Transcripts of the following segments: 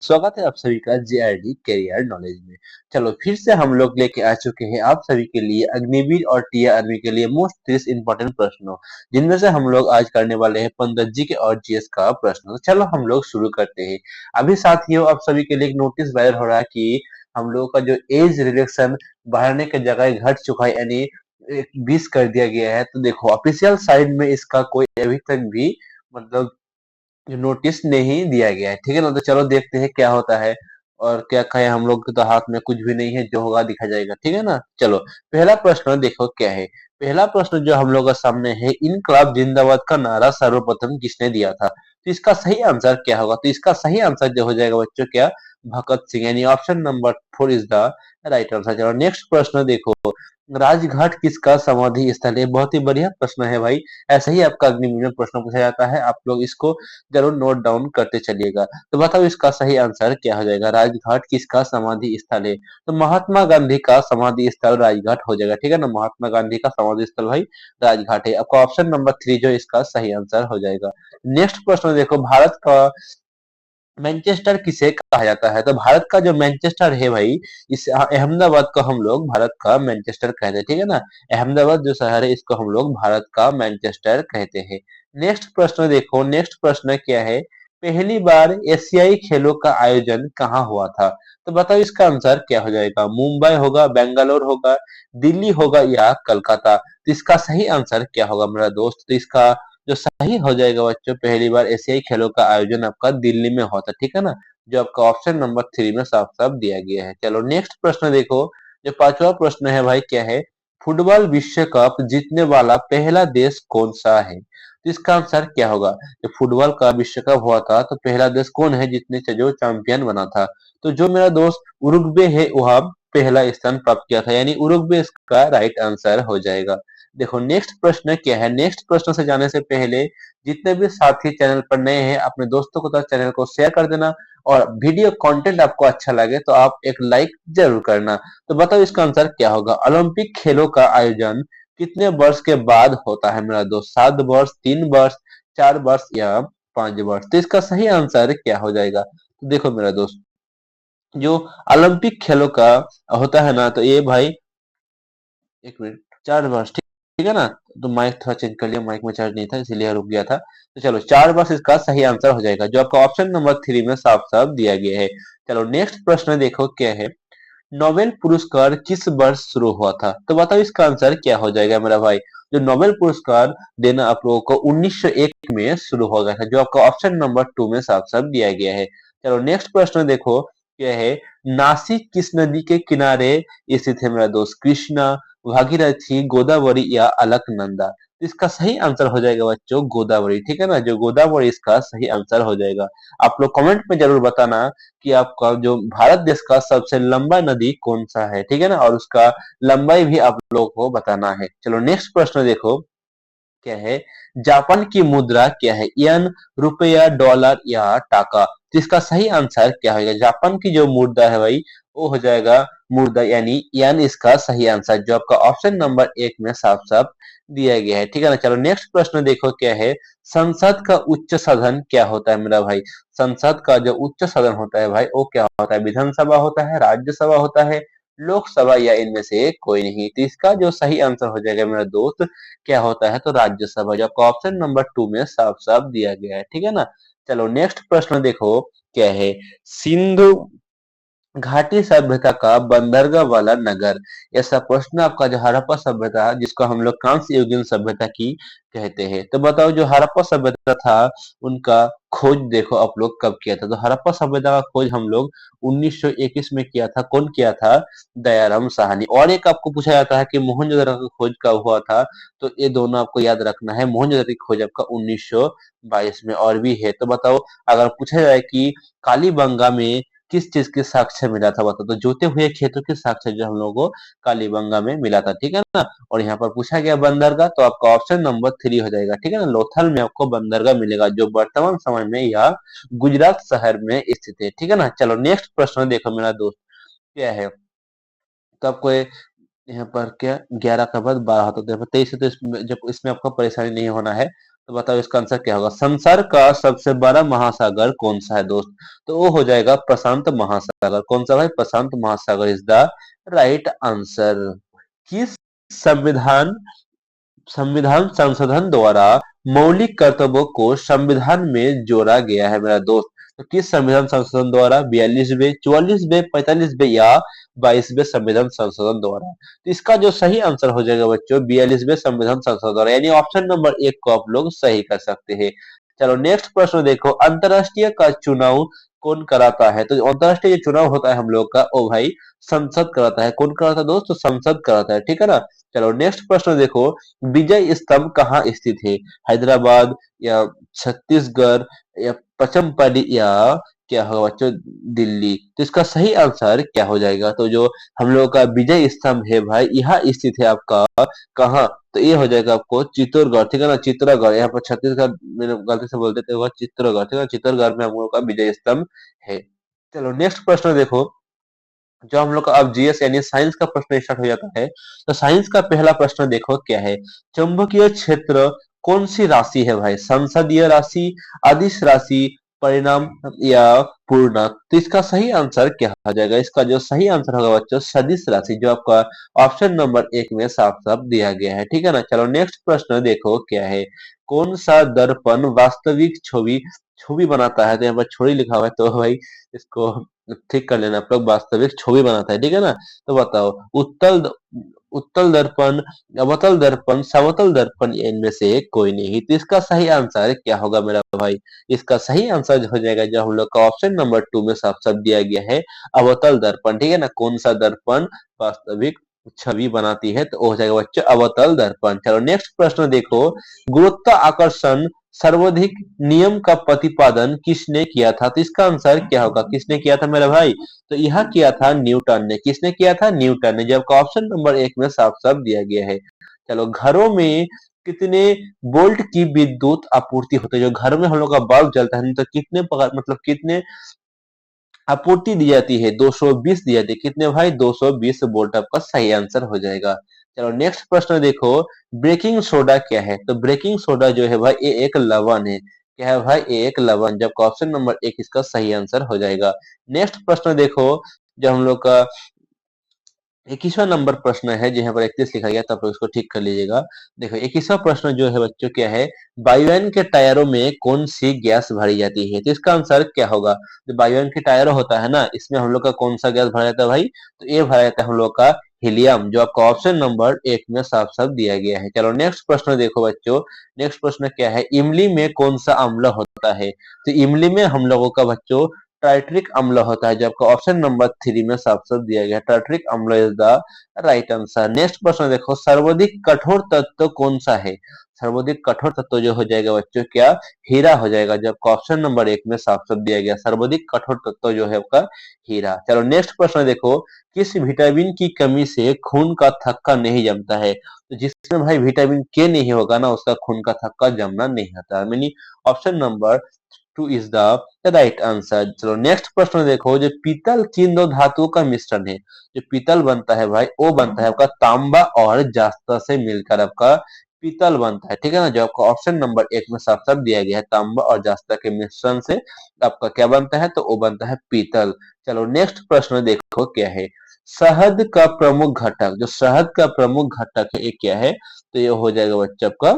स्वागत है आप सभी का जेआरडी कैरियर नॉलेज में। चलो फिर से हम लोग लेके आ चुके हैं आप सभी के लिए अग्निवीर और टीआर आर्मी के लिए मोस्ट 30 इंपॉर्टेंट प्रश्नों, जिनमें से हम लोग आज करने वाले हैं 15 जी के और जीएस का प्रश्न। तो चलो हम लोग शुरू करते हैं। अभी साथियों आप सभी के लिए एक नोटिस वायरल हो रहा है कि हम लोगों का जो एज रिलेक्शन बढ़ाने की जगह घट चुका है, यानी 20 कर दिया गया है। तो देखो ऑफिशियल साइड में इसका कोई अभी तक भी मतलब जो नोटिस नहीं दिया गया है, ठीक है ना। तो चलो देखते हैं क्या होता है। और क्या कहे, हम लोग के तो हाथ में कुछ भी नहीं है, जो होगा दिखा जाएगा, ठीक है ना। चलो पहला प्रश्न देखो क्या है। पहला प्रश्न जो हम लोग का सामने है, इनकलाब जिंदाबाद का नारा सर्वप्रथम किसने दिया था। तो इसका सही आंसर क्या होगा। तो इसका सही आंसर जो हो जाएगा बच्चों, क्या, भगत सिंह, यानी option number 4 is the right answer. चलो नेक्स्ट प्रश्न देखो, राजघाट किसका समाधि स्थल है। बहुत ही बढ़िया प्रश्न है भाई। ऐसा ही आपका अग्निवीर में प्रश्न पूछा जाता है, आप लोग इसको जरूर नोट डाउन करते चलिएगा। तो बताओ इसका सही आंसर क्या हो जाएगा। राजघाट किसका समाधि स्थल है। तो महात्मा गांधी का समाधि स्थल राजघाट हो जाएगा, ठीक है ना। महात्मा गांधी का समाधि स्थल भाई राजघाट है। आपका ऑप्शन नंबर 3 जो इसका सही आंसर हो जाएगा। नेक्स्ट प्रश्न देखो, भारत का मैनचेस्टर किसे कहा जाता है। तो भारत का जो मैनचेस्टर है भाई, इस अहमदाबाद को हम लोग भारत का मैनचेस्टर कहते हैं, ठीक है ना। अहमदाबाद जो शहर है इसको हम लोग भारत का मैनचेस्टर कहते हैं। नेक्स्ट प्रश्न देखो, नेक्स्ट प्रश्न क्या है, पहली बार एशियाई खेलों का आयोजन कहाँ हुआ था। तो बताओ इसका आंसर क्या हो जाएगा। मुंबई होगा, बेंगलोर होगा, दिल्ली होगा या कलकत्ता। तो इसका सही आंसर क्या होगा मेरा दोस्त। तो इसका जो सही हो जाएगा बच्चों, पहली बार एशियाई खेलों का आयोजन आपका दिल्ली में होता, ठीक है ना। जो आपका ऑप्शन नंबर 3 में साफ साफ दिया गया है। चलो नेक्स्ट प्रश्न देखो, जो पांचवा प्रश्न है भाई क्या है, फुटबॉल विश्व कप जीतने वाला पहला देश कौन सा है। तो इसका आंसर क्या होगा। जब फुटबॉल का विश्व कप हुआ था तो पहला देश कौन है जितने से जो चैंपियन बना था। तो जो मेरा दोस्त उरुग्वे है वह पहला स्थान प्राप्त किया था, यानी उरुग्वे इसका राइट आंसर हो जाएगा। देखो नेक्स्ट प्रश्न क्या है। नेक्स्ट प्रश्न से जाने से पहले जितने भी साथी चैनल पर नए हैं अपने दोस्तों को तो चैनल को शेयर कर देना, और वीडियो कंटेंट आपको अच्छा लगे तो आप एक लाइक जरूर करना। तो बताओ इसका आंसर क्या होगा। ओलंपिक खेलों का आयोजन कितने वर्ष के बाद होता है मेरा दोस्त। 7 वर्ष, 3 वर्ष, 4 वर्ष या 5 वर्ष। तो इसका सही आंसर क्या हो जाएगा। तो देखो मेरा दोस्त, जो ओलंपिक खेलों का होता है ना, तो ये भाई, एक मिनट, 4 वर्ष, ठीक ठीक है ना। तो माइक थोड़ा चेंज कर लिया, माइक में चार्ज नहीं था इसीलिए रुक गया था। तो चलो 4 वर्ष इसका सही आंसर हो जाएगा, जो आपका ऑप्शन नंबर 3 में साफ साफ दिया गया है। चलो नेक्स्ट प्रश्न देखो क्या है, नोबेल पुरस्कार किस वर्ष शुरू हुआ था। तो बताओ इसका आंसर क्या हो जाएगा मेरा भाई। जो नोबेल पुरस्कार देना आप लोगों को 1901 में शुरू हो गया था, जो आपका ऑप्शन नंबर 2 में साफ साफ दिया गया है। चलो नेक्स्ट प्रश्न देखो क्या है, नासिक किस नदी के किनारे स्थित है मेरा दोस्त। कृष्णा, भागीरथी, गोदावरी या अलकनंदा। इसका सही आंसर हो जाएगा बच्चों गोदावरी, ठीक है ना। जो गोदावरी इसका सही आंसर हो जाएगा। आप लोग कमेंट में जरूर बताना कि आपका जो भारत देश का सबसे लंबा नदी कौन सा है, ठीक है ना। और उसका लंबाई भी आप लोगों को बताना है। चलो नेक्स्ट प्रश्न देखो क्या है, जापान की मुद्रा क्या है। यन, रुपया, डॉलर या टाका। तो इसका सही आंसर क्या होगा। जापान की जो मुद्रा है भाई वो हो जाएगा मुद्रा, यानी यन इसका सही आंसर, जो आपका ऑप्शन नंबर 1 में साफ साफ दिया गया है, ठीक है ना। चलो नेक्स्ट प्रश्न देखो क्या है, संसद का उच्च सदन क्या होता है मेरा भाई। संसद का जो उच्च सदन होता है भाई वो क्या होता है। विधानसभा होता है, राज्यसभा होता है, लोकसभा या इनमें से कोई नहीं। तो इसका जो सही आंसर हो जाएगा मेरा दोस्त, क्या होता है, तो राज्यसभा, जो आपका ऑप्शन नंबर 2 में साफ साफ दिया गया है, ठीक है ना। चलो नेक्स्ट प्रश्न देखो क्या है, सिंधु घाटी सभ्यता का बंदरगाह वाला नगर। ऐसा प्रश्न आपका, जो हड़प्पा सभ्यता जिसको हम लोग कांस्य युगीन सभ्यता की कहते हैं। तो बताओ जो हड़प्पा सभ्यता था उनका खोज देखो आप लोग कब किया था। तो हड़प्पा सभ्यता का खोज हम लोग 1921 में किया था। कौन किया था, दयाराम साहनी। और एक आपको पूछा जाता है कि मोहनजोदड़ो का खोज कब हुआ था। तो ये दोनों आपको याद रखना है। मोहनजोदड़ो की खोज आपका 1922 में। और भी है तो बताओ, अगर पूछा जाए कि कालीबंगा में किस चीज के साक्ष्य मिला था बताओ। तो जोते हुए खेतों के साक्ष्य जो हम लोगों को कालीबंगा में मिला था, ठीक है ना। और यहाँ पर पूछा गया बंदरगाह, तो आपका ऑप्शन नंबर 3 हो जाएगा, ठीक है ना। लोथल में आपको बंदरगाह मिलेगा, जो वर्तमान समय में यह गुजरात शहर में स्थित है, ठीक है ना। चलो नेक्स्ट प्रश्न देखो मेरा दोस्त क्या है। तो आपको यहाँ पर क्या 11 का बाद 12 होता है, तो 23 है, तो इसमें जब इसमें आपको परेशानी नहीं होना है। तो बताओ इसका आंसर क्या होगा। संसार का सबसे बड़ा महासागर कौन सा है दोस्त? तो वो हो जाएगा प्रशांत महासागर। कौन सा भाई? प्रशांत महासागर इज द राइट आंसर। किस संविधान संविधान संशोधन द्वारा मौलिक कर्तव्यों को संविधान में जोड़ा गया है मेरा दोस्त? तो किस संविधान संशोधन द्वारा? 42वें, 44वें, 45वें या 22वें संविधान संशोधन द्वारा? तो इसका जो सही आंसर हो जाएगा बच्चों 42वें संविधान संशोधन द्वारा, यानी ऑप्शन नंबर एक को आप लोग सही कर सकते हैं। चलो नेक्स्ट प्रश्न देखो, अंतरराष्ट्रीय का चुनाव कौन कराता है? तो अंतरराष्ट्रीय जो चुनाव होता है हम लोग का, ओ भाई संसद कराता है। कौन कराता है दोस्त? तो संसद कराता है, ठीक है ना। चलो नेक्स्ट प्रश्न देखो, विजय स्तंभ कहाँ स्थित है? हैदराबाद या छत्तीसगढ़ या पचमपली या क्या होगा बच्चों दिल्ली? तो इसका सही आंसर क्या हो जाएगा? तो जो हम लोग का विजय स्तंभ है भाई यहाँ स्थित है आपका, कहाँ? तो ये हो जाएगा आपको चित्तौड़गढ़, ठीक है ना, चित्तौड़गढ़। यहाँ पर छत्तीसगढ़ मैंने गलती से बोल देते हुआ चित्तौड़गढ़, ठीक है ना, चित्तौड़गढ़ में हम लोग का विजय स्तंभ है। चलो नेक्स्ट प्रश्न देखो, जो हम लोग का अब जीएस यानी साइंस का प्रश्न स्टार्ट हो जाता है। तो साइंस का पहला प्रश्न देखो क्या है। चुंबकीय क्षेत्र कौन सी राशि है भाई? संसदीय राशि, अदिश राशि, परिणाम या पूर्णांक? तो इसका सही आंसर क्या हो जाएगा? इसका जो सही आंसर होगा बच्चों सदिश राशि, जो आपका ऑप्शन नंबर एक में साफ साफ दिया गया है, ठीक है ना। चलो नेक्स्ट प्रश्न देखो क्या है। कौन सा दर्पण वास्तविक छवि छवि बनाता है? तो यहाँ पर छवि लिखा हुआ है, तो भाई इसको ठीक कर लेना आप लोग, वास्तविक छवि बनाता है, ठीक है ना। तो बताओ उत्तल दर्पण, अवतल दर्पण, समतल दर्पण, या इनमें से कोई नहीं? तो इसका सही आंसर क्या होगा मेरा भाई? इसका सही आंसर हो जाएगा जो हम लोग का ऑप्शन नंबर टू में साफ साफ दिया गया है, अवतल दर्पण, ठीक है ना। कौन सा दर्पण वास्तविक छवि बनाती है? तो वो हो जाएगा बच्चों अवतल दर्पण। चलो नेक्स्ट प्रश्न देखो, गुरुत्वाकर्षण सर्वाधिक नियम का प्रतिपादन किसने किया था? तो इसका आंसर क्या होगा? किसने किया था मेरा भाई? तो यह किया था न्यूटन ने। किसने किया था? न्यूटन ने, जबकि ऑप्शन नंबर एक में साफ साफ दिया गया है। चलो घरों में कितने वोल्ट की विद्युत आपूर्ति होती है? जो घर में हम लोग का बल्ब जलता है तो कितने मतलब कितने आपूर्ति दी जाती है? 220 दी जाती है। कितने भाई? 220 वोल्ट आपका सही आंसर हो जाएगा। चलो नेक्स्ट प्रश्न देखो, ब्रेकिंग सोडा क्या है? तो ब्रेकिंग सोडा जो है भाई ये एक लवण है। क्या है भाई? ये एक लवण, जबकि ऑप्शन नंबर एक इसका सही आंसर हो जाएगा। नेक्स्ट प्रश्न देखो, जो हम लोग का 21वां नंबर प्रश्न है, जहाँ पर 31 लिखा गया, तो आप लोग इसको ठीक कर लीजिएगा। देखो 21वां प्रश्न जो है बच्चों क्या है, वायुयान के टायरों में कौन सी गैस भरी जाती है? तो इसका आंसर क्या होगा? जो वायुयान के टायर होता है ना, इसमें हम लोग का कौन सा गैस भरा जाता है भाई? तो ये भरा जाता है हम लोग का हीलियम, जो आपका ऑप्शन नंबर एक में साफ साफ दिया गया है। चलो नेक्स्ट प्रश्न देखो बच्चों, नेक्स्ट प्रश्न क्या है, इमली में कौन सा अम्ल होता है? तो इमली में हम लोगों का बच्चों टाइट्रिक अम्ल होता है, जो आपका ऑप्शन नंबर थ्री में साफ साफ दिया गया है। टाइट्रिक अम्ल is the right answer. Next प्रश्न देखो, सर्वाधिक कठोर तत्व कौन सा है? सर्वाधिक कठोर तत्व जो हो जाएगा बच्चों क्या? हीरा हो जाएगा, जब ऑप्शन नंबर एक में साफ साफ दिया गया सर्वाधिक कठोर तत्व जो है आपका हीरा। चलो नेक्स्ट प्रश्न देखो, किस विटामिन की कमी से खून का थक्का नहीं जमता है? तो जिसमें भाई विटामिन के नहीं होगा ना, उसका खून का थक्का जमना नहीं होता, मीनी option number two is the right answer. चलो नेक्स्ट प्रश्न देखो, जो पीतल किन दो धातुओं का मिश्रण है? जो पीतल बनता है भाई वो बनता है आपका तांबा और जास्ता से मिलकर आपका पीतल बनता है, ठीक है ना। जो आपका ऑप्शन नंबर एक में साफ साफ दिया गया है, तांबा और जास्ता के मिश्रण से आपका क्या बनता है? तो वो बनता है पीतल। चलो नेक्स्ट प्रश्न देखो क्या है, शहद का प्रमुख घटक, जो शहद का प्रमुख घटक है ये क्या है? तो ये हो जाएगा बच्चा आपका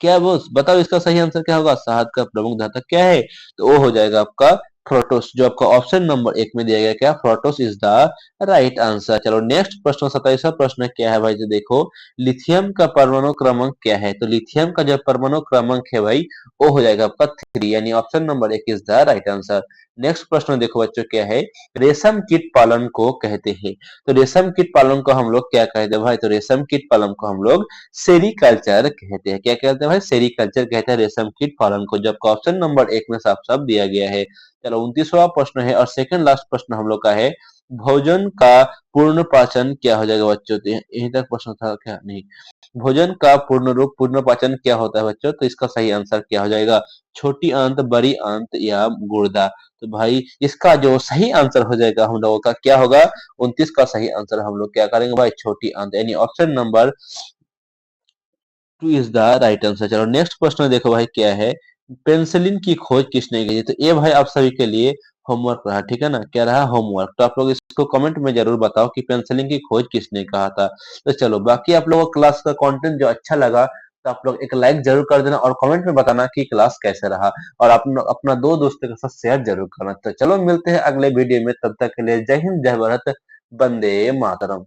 क्या? वो बताओ इसका सही आंसर क्या होगा? शहद का प्रमुख धातु क्या है? तो वो हो जाएगा आपका फ्रोटोस, जो आपका ऑप्शन नंबर एक में दिया गया क्या? फ्रोटोस इज द राइट आंसर। चलो नेक्स्ट प्रश्न 27वां प्रश्न क्या है भाई? जो देखो, लिथियम का परमाणु क्रमांक क्या है? तो लिथियम का जो परमाणु क्रमांक है भाई वो हो जाएगा आपका 3, यानी ऑप्शन नंबर एक is the right answer. Next प्रश्न देखो बच्चों क्या है, रेशम कीट पालन को कहते हैं? तो रेशम कीट पालन को हम लोग क्या कहते हैं भाई? तो रेशम कीट पालन को हम लोग सेरीकल्चर कहते हैं। क्या कहते हैं भाई? सेरीकल्चर कहते हैं रेशम कीट पालन को, जबकि ऑप्शन नंबर एक में साफ साफ दिया गया है। चलो 29वां प्रश्न है और सेकंड लास्ट प्रश्न हम लोग का है, भोजन का पूर्ण पाचन क्या हो जाएगा बच्चों? तो यहीं तक प्रश्न था क्या? नहीं, भोजन का पूर्ण रूप पूर्ण पाचन क्या होता है बच्चों? तो इसका सही आंसर क्या हो जाएगा? छोटी आंत, बड़ी आंत या गुर्दा? तो भाई इसका जो सही आंसर हो जाएगा हम लोगों का क्या होगा? 29 का सही आंसर हम लोग क्या करेंगे भाई? छोटी आंत, यानी option number two is the right answer. चलो नेक्स्ट प्रश्न देखो भाई क्या है, पेंसिलिन की खोज किसने की थी? तो ये भाई आप सभी के लिए होमवर्क रहा, ठीक है ना, क्या रहा होमवर्क। तो आप लोग इसको कमेंट में जरूर बताओ कि पेंसिलिन की खोज किसने कहा था। तो चलो बाकी आप लोगों को क्लास का कंटेंट जो अच्छा लगा तो आप लोग एक लाइक जरूर कर देना और कमेंट में बताना कि क्लास कैसे रहा, और अपना दो दोस्तों के साथ शेयर जरूर करना। तो चलो मिलते हैं अगले वीडियो में, तब तक के लिए जय हिंद जय भारत, वंदे मातरम।